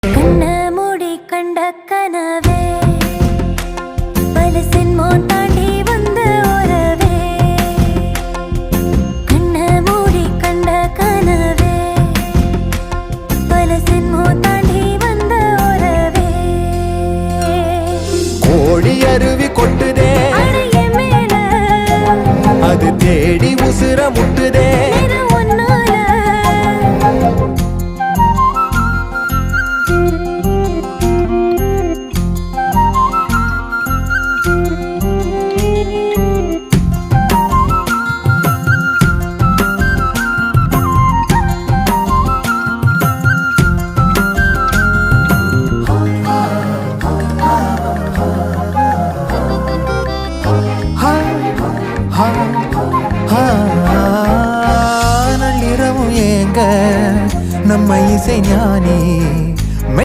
கண்ண மூடி கண்ட கனவே பலசின் மோன் தாண்டி வந்த உறவே கண்ண மூடி கண்ட கனவே பலசின் மோன் தாண்டி வந்த உறவே கோடி அருவி கொட்டுதே அடைய மேல அது தேடி உசுர முட்டுதே